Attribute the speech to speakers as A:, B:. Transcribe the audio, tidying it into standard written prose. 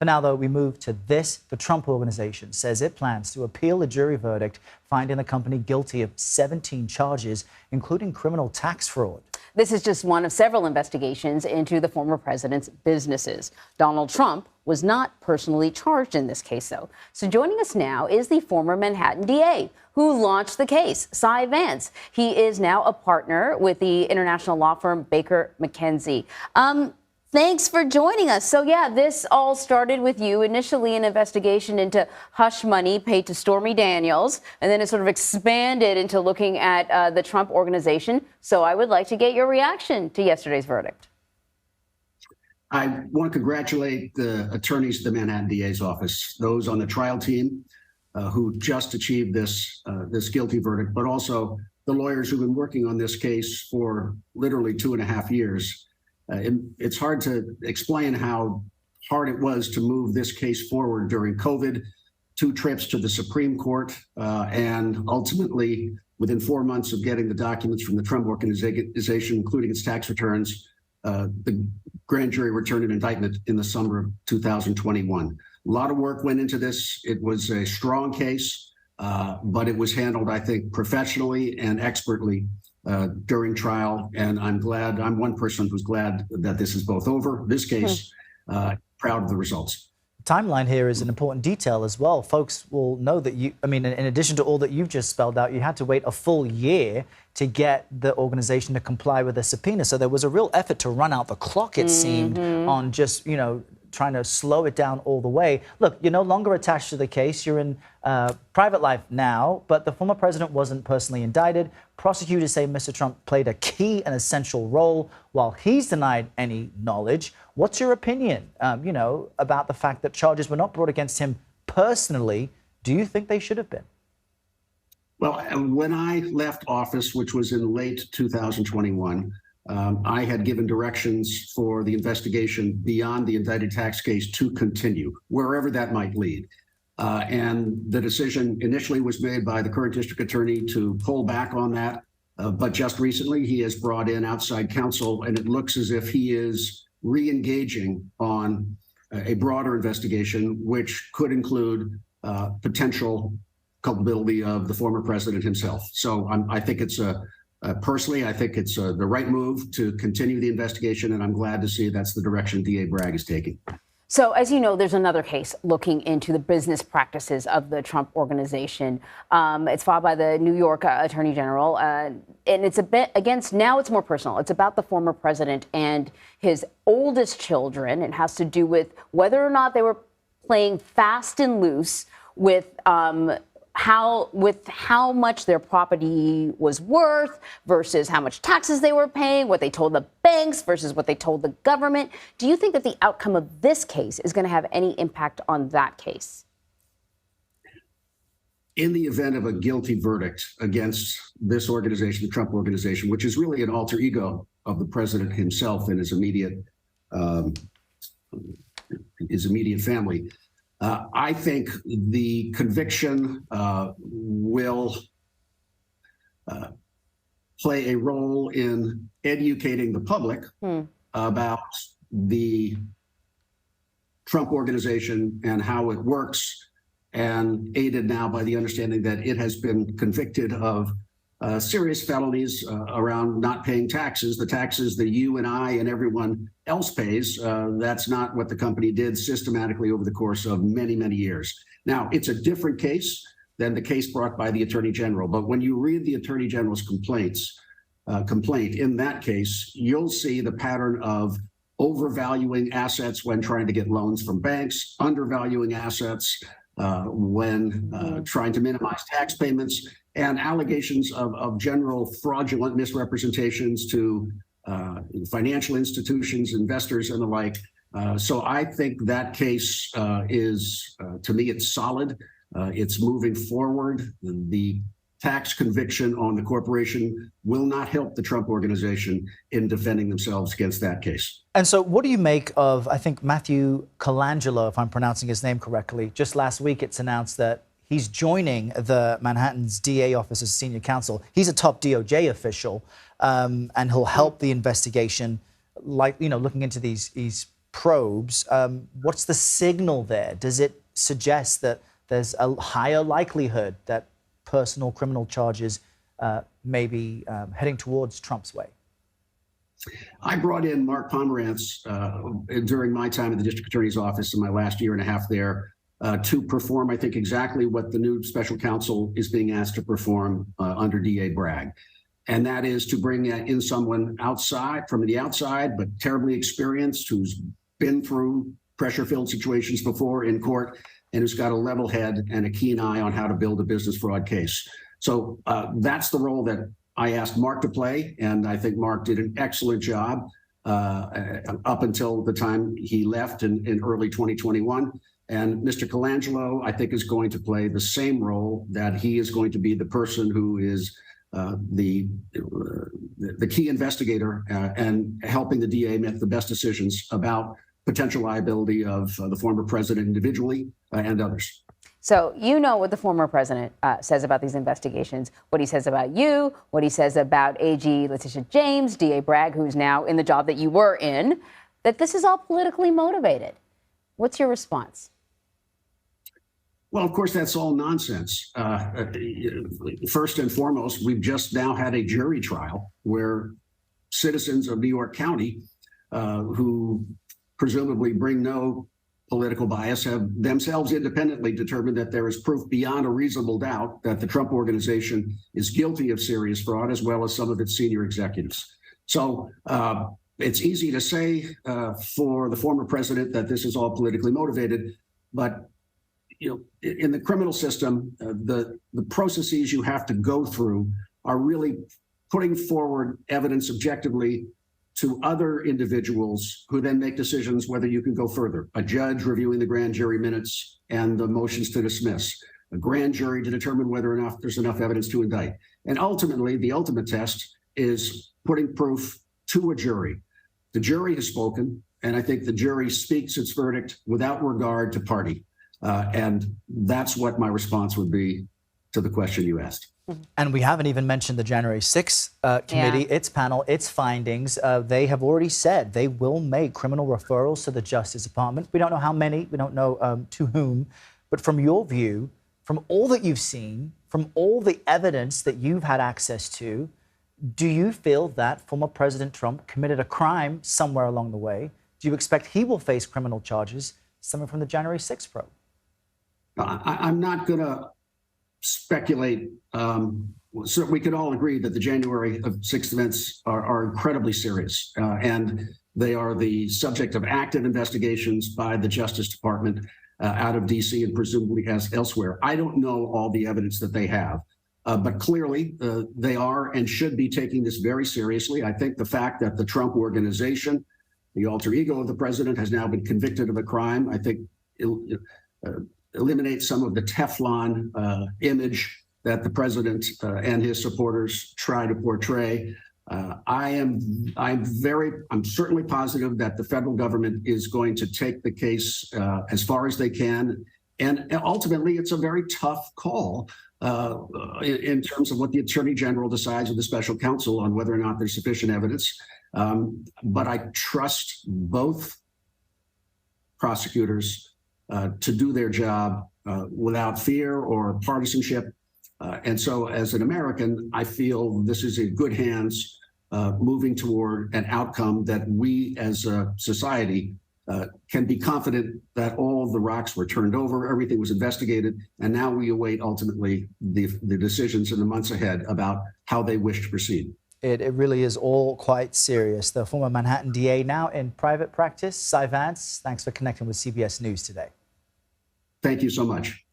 A: For now, though, we move to this. The Trump Organization says it plans to appeal a jury verdict finding the company guilty of 17 charges, including criminal tax fraud.
B: This is just one of several investigations into the former president's businesses. Donald Trump was not personally charged in this case, though. So joining us now is the former Manhattan DA who launched the case, Vance. He is now a partner with the international law firm Baker McKenzie. Thanks for joining us. So, yeah, this all started with you, initially an investigation into hush money paid to Stormy Daniels, and then it sort of expanded into looking at the Trump Organization. So I would like to get your reaction to yesterday's verdict.
C: I want to congratulate the attorneys at the Manhattan DA's office, those on the trial team who just achieved this guilty verdict, but also the lawyers who've been working on this case for literally 2.5 years. It's hard to explain how hard it was to move this case forward during COVID, 2 trips to the Supreme Court, and ultimately, within 4 months of getting the documents from the Trump Organization, including its tax returns, the grand jury returned an indictment in the summer of 2021. A lot of work went into this. It was a strong case, but it was handled, I think, professionally and expertly during trial, and I'm one person who's glad that this is both over. This case, proud of the results.
A: Timeline here is an important detail as well. Folks will know that in addition to all that you've just spelled out, you had to wait a full year to get the organization to comply with a subpoena. So there was a real effort to run out the clock, it seemed, on just, trying to slow it down all the way. Look, you're no longer attached to the case. You're in private life now, but the former president wasn't personally indicted. Prosecutors say Mr. Trump played a key and essential role while he's denied any knowledge. What's your opinion, about the fact that charges were not brought against him personally? Do you think they should have been?
C: Well, when I left office, which was in late 2021, I had given directions for the investigation beyond the indicted tax case to continue, wherever that might lead. And the decision initially was made by the current district attorney to pull back on that. But just recently, he has brought in outside counsel, and it looks as if he is re-engaging on a broader investigation, which could include potential culpability of the former president himself. So I think it's personally, I think it's the right move to continue the investigation, and I'm glad to see that's the direction DA Bragg is taking.
B: So, as you know, there's another case looking into the business practices of the Trump Organization. It's filed by the New York Attorney General, and it's a bit against, now it's more personal. It's about the former president and his oldest children. It has to do with whether or not they were playing fast and loose with how much their property was worth versus how much taxes they were paying, what they told the banks versus what they told the government. Do you think that the outcome of this case is going to have any impact on that case?
C: In the event of a guilty verdict against this organization, the Trump Organization, which is really an alter ego of the president himself and his immediate family, I think the conviction will play a role in educating the public about the Trump Organization and how it works, and aided now by the understanding that it has been convicted of serious felonies around not paying taxes, the taxes that you and I and everyone else pays. That's not what the company did systematically over the course of many, many years. Now, it's a different case than the case brought by the Attorney General. But when you read the Attorney General's complaint in that case, you'll see the pattern of overvaluing assets when trying to get loans from banks, undervaluing assets when trying to minimize tax payments, and allegations of general fraudulent misrepresentations to financial institutions, investors, and the like. So I think that case is, to me, it's solid. It's moving forward. The tax conviction on the corporation will not help the Trump Organization in defending themselves against that case.
A: And so what do you make of, I think, Matthew Colangelo, if I'm pronouncing his name correctly? Just last week, it's announced that he's joining the Manhattan's DA office as senior counsel. He's a top DOJ official, and he'll help the investigation, like, looking into these probes. What's the signal there? Does it suggest that there's a higher likelihood that personal criminal charges may be heading towards Trump's way?
C: I brought in Mark Pomerantz during my time in the district attorney's office in my last year and a half there to perform, I think, exactly what the new special counsel is being asked to perform under DA Bragg. And that is to bring in someone from the outside, but terribly experienced, who's been through pressure-filled situations before in court, and who's got a level head and a keen eye on how to build a business fraud case. So that's the role that I asked Mark to play, and I think Mark did an excellent job up until the time he left in early 2021. And Mr. Colangelo, I think, is going to play the same role, that he is going to be the person who is the key investigator and helping the DA make the best decisions about potential liability of the former president individually and others.
B: So you know what the former president says about these investigations, what he says about you, what he says about AG Letitia James, DA Bragg, who's now in the job that you were in, that this is all politically motivated. What's your response?
C: Well, of course, that's all nonsense. First and foremost, we've just now had a jury trial where citizens of New York County who presumably bring no political bias have themselves independently determined that there is proof beyond a reasonable doubt that the Trump organization is guilty of serious fraud, as well as some of its senior executives. So it's easy to say for the former president that this is all politically motivated, but in the criminal system, the processes you have to go through are really putting forward evidence objectively to other individuals who then make decisions whether you can go further. A judge reviewing the grand jury minutes and the motions to dismiss, a grand jury to determine whether or not there's enough evidence to indict. And ultimately, the ultimate test is putting proof to a jury. The jury has spoken, and I think the jury speaks its verdict without regard to party. And that's what my response would be to the question you asked.
A: And we haven't even mentioned the January 6th committee, its panel, its findings. They have already said they will make criminal referrals to the Justice Department. We don't know how many, we don't know to whom. But from your view, from all that you've seen, from all the evidence that you've had access to, do you feel that former President Trump committed a crime somewhere along the way? Do you expect he will face criminal charges stemming from the January 6th probe?
C: I'm not going to speculate. So we could all agree that the January 6th events are incredibly serious, and they are the subject of active investigations by the Justice Department out of D.C. and presumably elsewhere. I don't know all the evidence that they have, but clearly they are and should be taking this very seriously. I think the fact that the Trump organization, the alter ego of the president, has now been convicted of a crime, I think eliminate some of the Teflon image that the president and his supporters try to portray. I'm certainly positive that the federal government is going to take the case as far as they can. And ultimately, it's a very tough call in terms of what the attorney general decides with the special counsel on whether or not there's sufficient evidence. But I trust both prosecutors to do their job without fear or partisanship. And so as an American, I feel this is in good hands moving toward an outcome that we as a society can be confident that all the rocks were turned over, everything was investigated, and now we await ultimately the decisions in the months ahead about how they wish to proceed.
A: It really is all quite serious. The former Manhattan DA now in private practice. Vance, thanks for connecting with CBS News today.
C: Thank you so much.